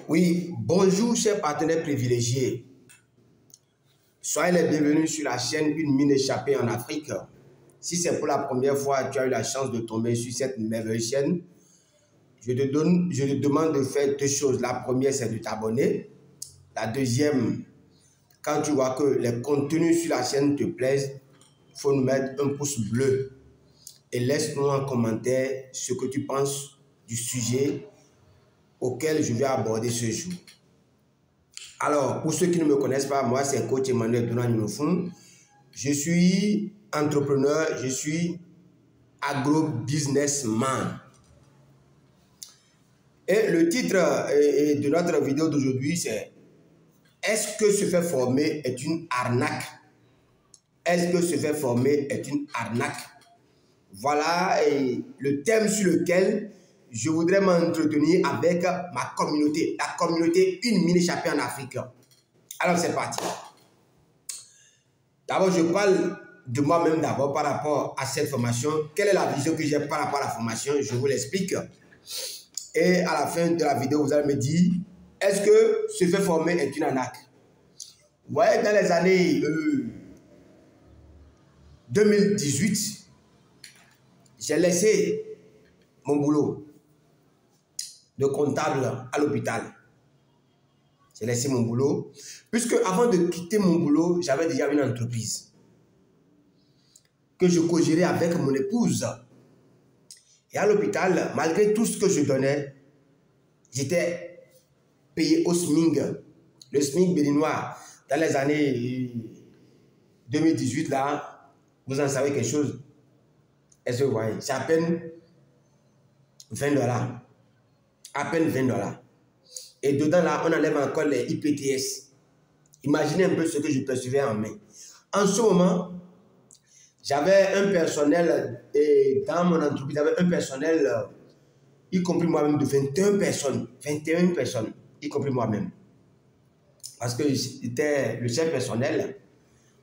Oui, bonjour chers partenaires privilégiés. Soyez les bienvenus sur la chaîne Une mine échappée en Afrique. Si c'est pour la première fois que tu as eu la chance de tomber sur cette merveilleuse chaîne, je te demande de faire deux choses. La première, c'est de t'abonner. La deuxième, quand tu vois que les contenus sur la chaîne te plaisent, il faut nous mettre un pouce bleu. Et laisse-nous en commentaire ce que tu penses du sujet auquel je vais aborder ce jour. Alors, pour ceux qui ne me connaissent pas, moi c'est coach Emmanuel Donanimofun. Je suis entrepreneur, je suis agro-businessman. Et le titre de notre vidéo d'aujourd'hui, c'est « Est-ce que se faire former est une arnaque ?» Est-ce que se faire former est une arnaque? Voilà le thème sur lequel je voudrais m'entretenir avec ma communauté, la communauté Une mine échappée en Afrique. Alors c'est parti. D'abord, je parle de moi-même d'abord par rapport à cette formation. Quelle est la vision que j'ai par rapport à la formation? Je vous l'explique. Et à la fin de la vidéo, vous allez me dire, est-ce que se faire former est une arnaque? Vous voyez, dans les années 2018, j'ai laissé mon boulot de comptable à l'hôpital. J'ai laissé mon boulot, puisque avant de quitter mon boulot, j'avais déjà une entreprise que je co-gérais avec mon épouse. Et à l'hôpital, malgré tout ce que je donnais, j'étais payé au SMIC, le SMIC béninois. Dans les années 2018, là, vous en savez quelque chose. Est-ce que vous voyez? C'est à peine $20. À peine $20. Et dedans, là, on enlève encore les IPTS. Imaginez un peu ce que je percevais en main. En ce moment, j'avais un personnel, et dans mon entreprise, j'avais un personnel, y compris moi-même, de 21 personnes. 21 personnes, y compris moi-même. Parce que j'étais le chef personnel.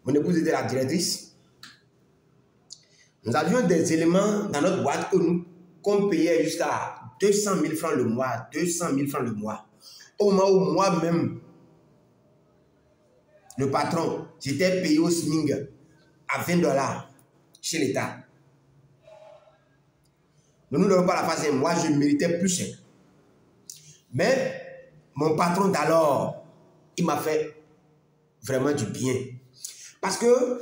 Mon épouse était la directrice. Nous avions des éléments dans notre boîte qu'on payait jusqu'à 200 000 francs le mois. 200 000 francs le mois. Au moment où moi-même, le patron, j'étais payé au SMIC à $20 chez l'État. Ne nous donnons pas la face, moi je méritais plus cher. Mais mon patron d'alors, il m'a fait vraiment du bien. Parce que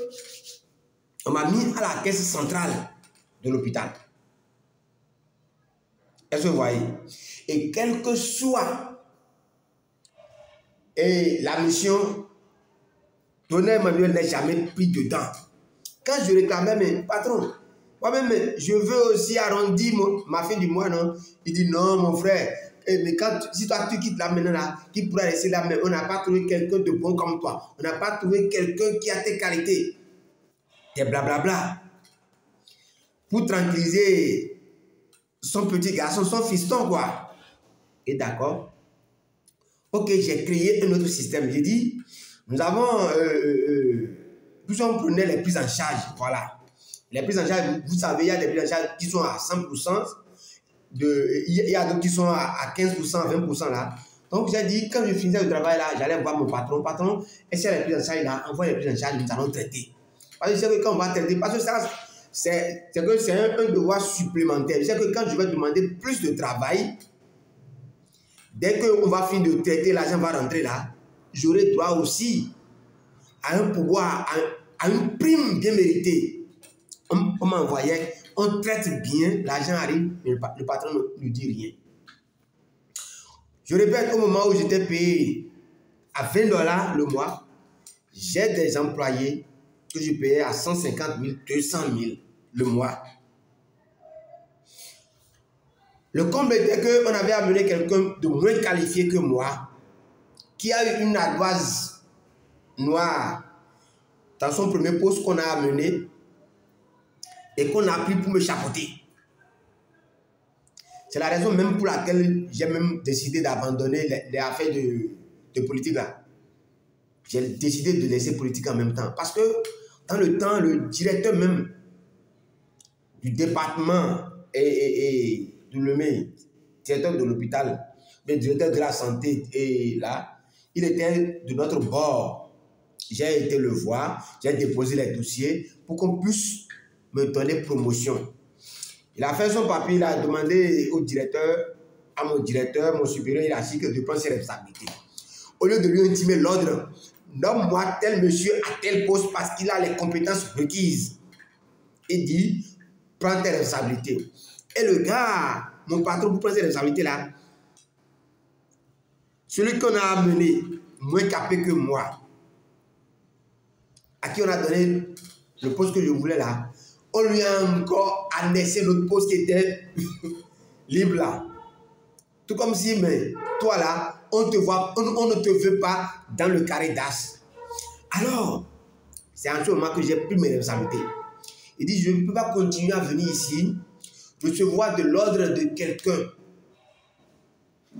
on m'a mis à la caisse centrale de l'hôpital. Est-ce que vous voyez? Et quelle que soit la mission, Tonnerre Emmanuel n'est jamais pris dedans. Quand je réclamais, mais patron, moi-même, je veux aussi arrondir ma fin du mois, non? Il dit non, mon frère. Mais si toi tu quittes là maintenant, là, qui pourra rester là, mais on n'a pas trouvé quelqu'un de bon comme toi. On n'a pas trouvé quelqu'un qui a tes qualités. Des blablabla. Pour tranquilliser son petit garçon, son fiston, quoi. Et d'accord. Ok, j'ai créé un autre système. J'ai dit, nous avons, plus on prenait les prises en charge, voilà. Les prises en charge, vous savez, il y a des prises en charge qui sont à 100%, il y a d'autres qui sont à 15%, 20% là. Donc j'ai dit, quand je finissais le travail là, j'allais voir mon patron. Patron, est-ce qu'il y a les prises en charge là? Envoie les prises en charge, nous allons traiter. Parce que je sais que quand on va traiter, parce que ça, c'est un devoir supplémentaire. Je sais que quand je vais demander plus de travail, dès qu'on va finir de traiter, l'argent va rentrer là, j'aurai droit aussi à un pouvoir, à une prime bien méritée. On m'envoyait, on traite bien, l'argent arrive, mais le patron ne dit rien. Je répète, au moment où j'étais payé à $20 le mois, j'ai des employés que je payais à 150 000, 200 000 le mois. Le comble était qu'on avait amené quelqu'un de moins qualifié que moi, qui a eu une ardoise noire dans son premier poste qu'on a amené et qu'on a pris pour me chapeauter. C'est la raison même pour laquelle j'ai même décidé d'abandonner les affaires de politique là. J'ai décidé de laisser politique en même temps. Parce que dans le temps, le directeur même du département et de directeur de l'hôpital le directeur de la santé, et là, il était de notre bord. J'ai été le voir, j'ai déposé les dossiers pour qu'on puisse me donner promotion. Il a fait son papier, il a demandé au directeur, à mon directeur, mon supérieur hiérarchique, de prendre ses responsabilités. Au lieu de lui intimer l'ordre, nomme-moi tel monsieur à tel poste parce qu'il a les compétences requises. Il dit, prends tes responsabilités. Et le gars, mon patron, pour prendre ses responsabilités là, celui qu'on a amené, moins capé que moi, à qui on a donné le poste que je voulais là, on lui a encore annexé l'autre poste qui était libre là. Tout comme si, mais toi là, on te voit, on ne te veut pas dans le carré d'as. Alors, c'est en ce moment que j'ai pris mes responsabilités. Il dit, je ne peux pas continuer à venir ici, recevoir de l'ordre de quelqu'un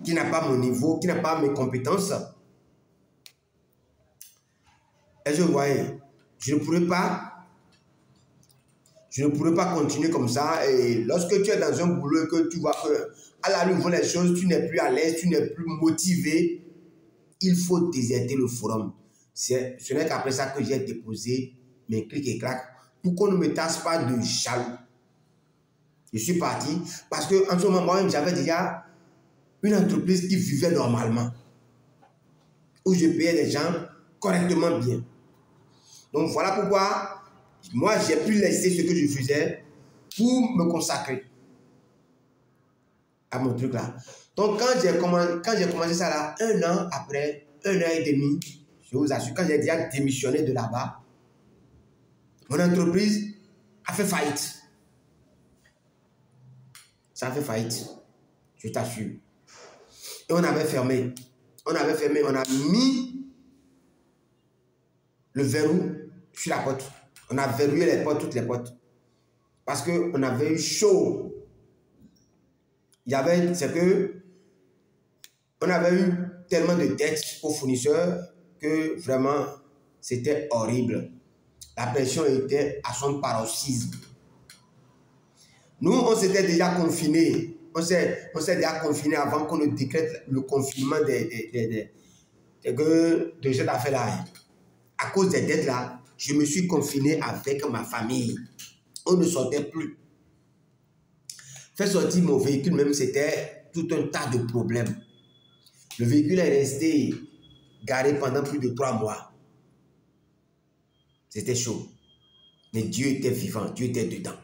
qui n'a pas mon niveau, qui n'a pas mes compétences. Et je voyais, je ne pourrais pas continuer comme ça. Et lorsque tu es dans un boulot et que tu vois que à la rue, les choses, tu n'es plus à l'aise, tu n'es plus motivé, il faut déserter le forum. Ce n'est qu'après ça que j'ai déposé mes clics et claques pour qu'on ne me tasse pas de jaloux. Je suis parti parce qu'en ce moment, moi, j'avais déjà une entreprise qui vivait normalement, où je payais les gens correctement bien. Donc voilà pourquoi moi, j'ai pu laisser ce que je faisais pour me consacrer à mon truc là. Donc quand j'ai commencé ça là, un an après, 1 an et demi, je vous assure, quand j'ai déjà démissionné de là-bas, mon entreprise a fait faillite. Ça a fait faillite, je t'assure. Et on avait fermé. On a mis le verrou sur la porte. On a verrouillé les portes, toutes les portes. Parce qu'on avait eu chaud. C'est que on avait eu tellement de dettes aux fournisseurs que vraiment c'était horrible. La pression était à son paroxysme. Nous, on s'était déjà confinés. On s'est déjà confinés avant qu'on ne décrète le confinement de cette affaire-là. À cause des dettes là, je me suis confiné avec ma famille. On ne sortait plus. Faire sortir mon véhicule même, c'était tout un tas de problèmes. Le véhicule est resté garé pendant plus de 3 mois. C'était chaud. Mais Dieu était vivant, Dieu était dedans.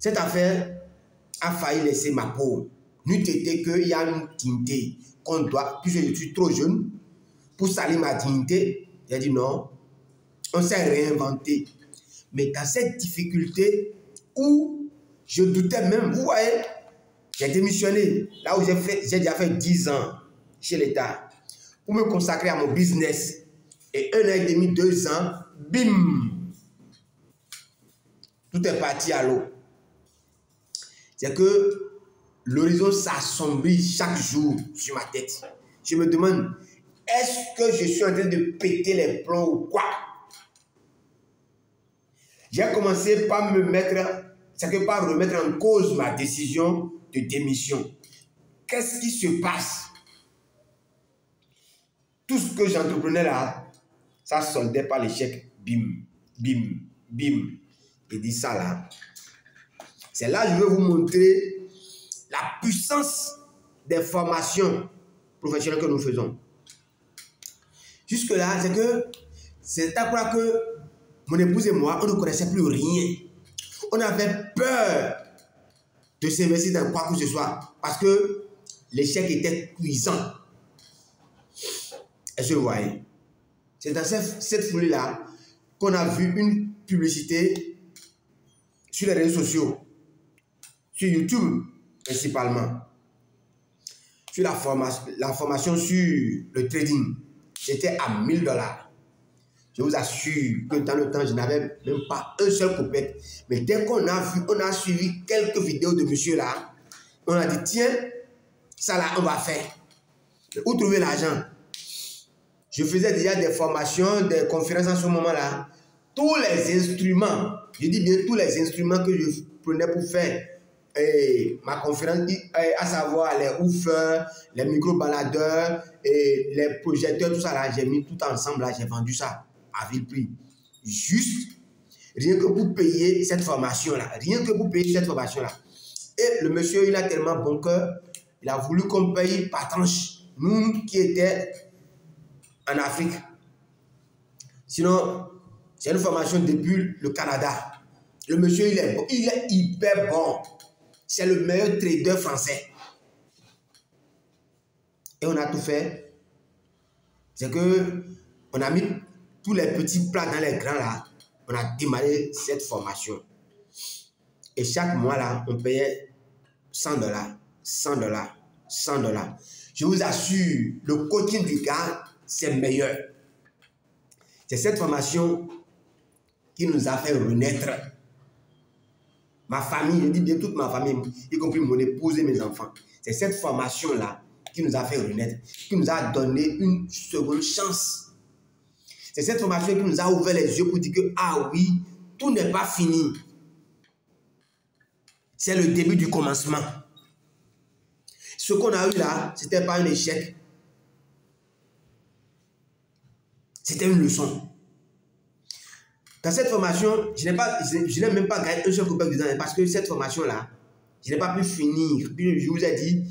Cette affaire a failli laisser ma peau. N'eût été qu'il y a une dignité qu'on doit, puisque je suis trop jeune, pour salir ma dignité. J'ai dit non, on s'est réinventé. Mais dans cette difficulté où je doutais même, vous voyez, j'ai démissionné, là où j'ai déjà fait 10 ans chez l'État, pour me consacrer à mon business. Et 1 an et demi, 2 ans, bim, tout est parti à l'eau. C'est que l'horizon s'assombrit chaque jour sur ma tête. Je me demande, est-ce que je suis en train de péter les plombs ou quoi? J'ai commencé par par remettre en cause ma décision de démission. Qu'est-ce qui se passe? Tout ce que j'entreprenais là, ça soldait par l'échec. Bim, bim, bim. Et dit ça là. C'est là que je vais vous montrer la puissance des formations professionnelles que nous faisons. Jusque-là, c'est après que mon épouse et moi, on ne connaissait plus rien. On avait peur de s'investir dans quoi que ce soit parce que l'échec était cuisant. Est-ce que vous voyez? C'est dans cette foulée-là qu'on a vu une publicité sur les réseaux sociaux, sur YouTube principalement, sur la formation sur le trading. C'était à 1 000 $. Je vous assure que dans le temps, je n'avais même pas un seul coupette. Mais dès qu'on a suivi quelques vidéos de monsieur là, on a dit, tiens, ça là, on va faire. Mais où trouver l'argent? Je faisais déjà des formations, des conférences en ce moment-là. Tous les instruments, je dis bien tous les instruments que je prenais pour faire ma conférence, à savoir les woofers, les micro-baladeurs, et les projecteurs, tout ça là, j'ai mis tout ensemble là, j'ai vendu ça à vil prix. Juste, rien que pour payer cette formation-là. Rien que pour payer cette formation-là. Et le monsieur, il a tellement bon cœur, il a voulu qu'on paye par tranche. Nous qui étions en Afrique. Sinon, c'est une formation depuis le Canada. Le monsieur, il est hyper bon. C'est le meilleur trader français. Et on a tout fait. C'est que on a mis tous les petits plats dans les grands là. On a démarré cette formation. Et chaque mois là, on payait $100, $100, $100. Je vous assure, le coaching du gars, c'est meilleur. C'est cette formation qui nous a fait renaître. Ma famille, je dis bien toute ma famille, y compris mon épouse et mes enfants. C'est cette formation-là qui nous a fait renaître, qui nous a donné une seconde chance. C'est cette formation qui nous a ouvert les yeux pour dire que, ah oui, tout n'est pas fini. C'est le début du commencement. Ce qu'on a eu là, ce n'était pas un échec. C'était une leçon. Dans cette formation, je n'ai même pas gagné un seul coupé dedans parce que cette formation-là, je n'ai pas pu finir. Puis je vous ai dit,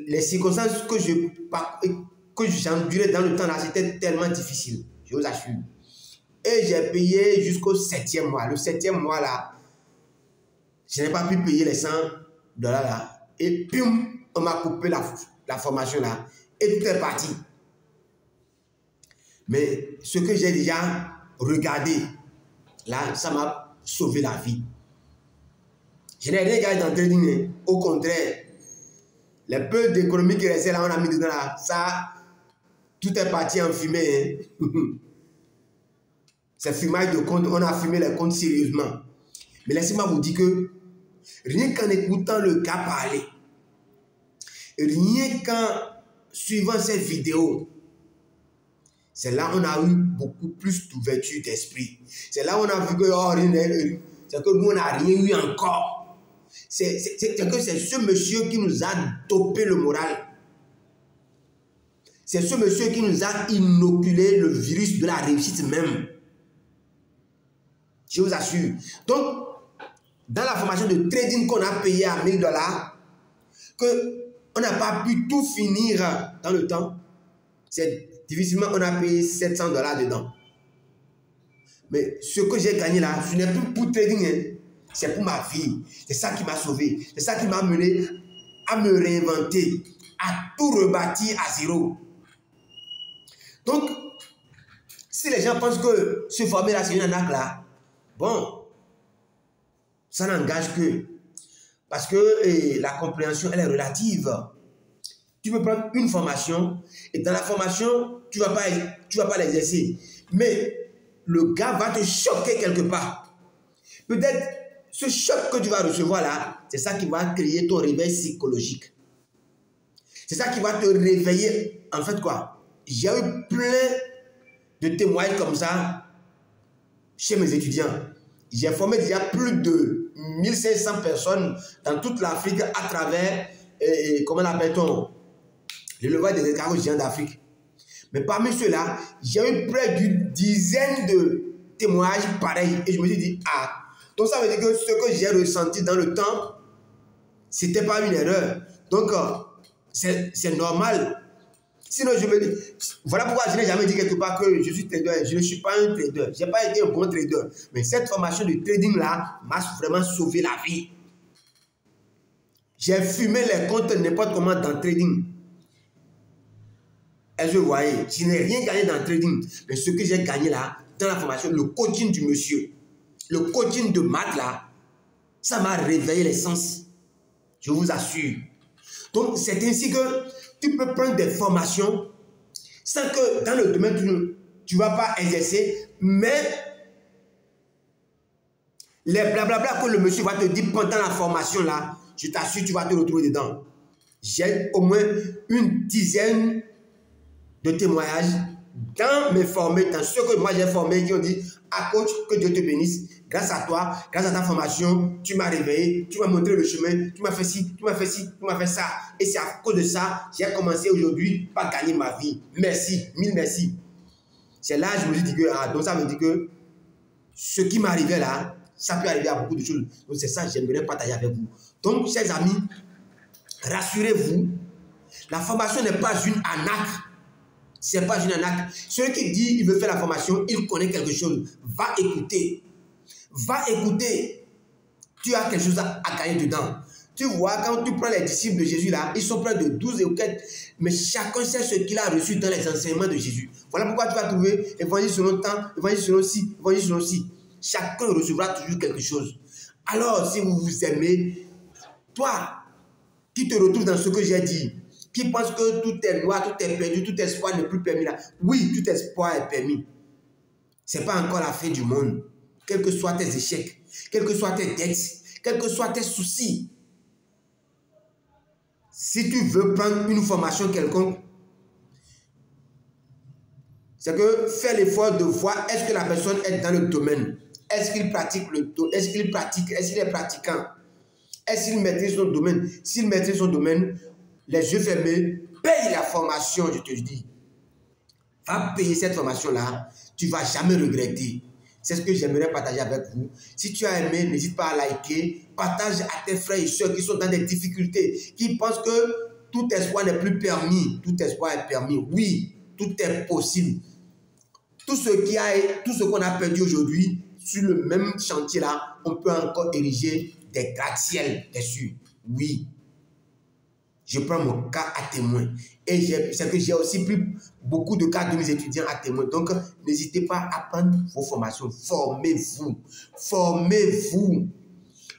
les circonstances que j'endurais dans le temps là, c'était tellement difficile. Je vous assure. Et j'ai payé jusqu'au 7e mois. Le 7e mois là, je n'ai pas pu payer les $100 là. Et puis, on m'a coupé la formation là. Et tout est parti. Mais ce que j'ai déjà regardé, là, ça m'a sauvé la vie. Je n'ai rien gagné dans le trading. Au contraire, les peu d'économie qui restaient là, on a mis dedans là. Ça, tout est parti en fumée. C'est fumage de compte. On a fumé les comptes sérieusement. Mais laissez-moi vous dire que rien qu'en écoutant le gars parler, rien qu'en suivant cette vidéo, c'est là qu'on a eu beaucoup plus d'ouverture d'esprit. C'est là qu'on a vu que, oh, c'est que nous, on n'a rien eu encore. C'est que c'est ce monsieur qui nous a dopé le moral. C'est ce monsieur qui nous a inoculé le virus de la réussite même. Je vous assure. Donc, dans la formation de trading qu'on a payé à $1000, qu'on n'a pas pu tout finir dans le temps, c'est difficilement on a payé $700 dedans. Mais ce que j'ai gagné là, ce n'est plus pour trading, hein, c'est pour ma vie. C'est ça qui m'a sauvé. C'est ça qui m'a mené à me réinventer, à tout rebâtir à zéro. Donc, si les gens pensent que se former là, c'est une arnaque là, bon, ça n'engage que. Parce que la compréhension, elle est relative. Tu peux prendre une formation et dans la formation, tu ne vas pas l'exercer. Mais le gars va te choquer quelque part. Peut-être ce choc que tu vas recevoir là, c'est ça qui va créer ton réveil psychologique. C'est ça qui va te réveiller. En fait quoi, j'ai eu plein de témoignages comme ça chez mes étudiants. J'ai formé déjà plus de 1500 personnes dans toute l'Afrique à travers, comment l'appelle-t-on, l'élevage des escargots géants d'Afrique. Mais parmi ceux-là, j'ai eu près d'une dizaine de témoignages pareils. Et je me suis dit, ah, donc ça veut dire que ce que j'ai ressenti dans le temps, ce n'était pas une erreur. Donc, c'est normal. Sinon, je me dis, voilà pourquoi je n'ai jamais dit quelque part que je suis trader. Je ne suis pas un trader. Je n'ai pas été un bon trader. Mais cette formation de trading-là m'a vraiment sauvé la vie. J'ai fumé les comptes n'importe comment dans le trading. Et je voyais, je n'ai rien gagné dans le trading. Mais ce que j'ai gagné là, dans la formation, le coaching du monsieur, le coaching de maths là, ça m'a réveillé les sens. Je vous assure. Donc, c'est ainsi que tu peux prendre des formations sans que dans le domaine, tu ne vas pas exercer, mais les blablabla que le monsieur va te dire pendant la formation là, je t'assure, tu vas te retrouver dedans. J'ai au moins une dizaine de témoignages dans mes formés, dans ceux que moi j'ai formés, qui ont dit, ah coach, que Dieu te bénisse. Grâce à toi, grâce à ta formation, tu m'as réveillé, tu m'as montré le chemin, tu m'as fait ci, tu m'as fait ci, tu m'as fait ça. Et c'est à cause de ça, j'ai commencé aujourd'hui par gagner ma vie. Merci, mille merci. C'est là que je me suis dit que, ah, donc ça veut dire que ce qui m'arrivait là, ça peut arriver à beaucoup de choses. Donc c'est ça que j'aimerais partager avec vous. Donc, chers amis, rassurez-vous, la formation n'est pas une arnaque. C'est pas une arnaque. Celui qui dit qu'il veut faire la formation, il connaît quelque chose. Va écouter. Va écouter. Tu as quelque chose à gagner dedans. Tu vois, quand tu prends les disciples de Jésus là, ils sont près de 12 et quelques, mais chacun sait ce qu'il a reçu dans les enseignements de Jésus. Voilà pourquoi tu vas trouver évangile selon temps, évangile selon ci, évangile selon ci. Chacun recevra toujours quelque chose. Alors, si vous vous aimez, toi qui te retrouves dans ce que j'ai dit, qui pense que tout est noir, tout est perdu, tout espoir n'est plus permis là. Oui, tout espoir est permis. Ce n'est pas encore la fin du monde. Quels que soient tes échecs, quels que soient tes dettes, quels que soient tes soucis. Si tu veux prendre une formation quelconque, c'est que fais l'effort de voir est-ce que la personne est dans le domaine. Est-ce qu'il pratique est-ce qu'il pratique, est-ce qu'il est pratiquant? Est-ce qu'il maîtrise son domaine? S'il maîtrise son domaine, les yeux fermés, paye la formation, je te dis. Va payer cette formation-là, tu ne vas jamais regretter. C'est ce que j'aimerais partager avec vous. Si tu as aimé, n'hésite pas à liker. Partage à tes frères et soeurs qui sont dans des difficultés, qui pensent que tout espoir n'est plus permis. Tout espoir est permis. Oui, tout est possible. Tout ce qu'on a perdu aujourd'hui, sur le même chantier-là, on peut encore ériger des gratte-ciel dessus. Oui. Je prends mon cas à témoin. Et c'est que j'ai aussi pris beaucoup de cas de mes étudiants à témoin. Donc, n'hésitez pas à prendre vos formations. Formez-vous. Formez-vous.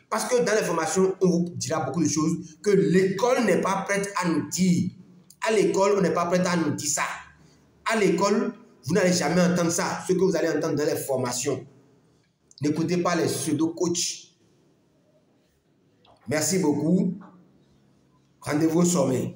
Parce que dans les formations, on vous dira beaucoup de choses que l'école n'est pas prête à nous dire. À l'école, on n'est pas prête à nous dire ça. À l'école, vous n'allez jamais entendre ça, ce que vous allez entendre dans les formations. N'écoutez pas les pseudo-coachs. Merci beaucoup. Rendez-vous au sommet.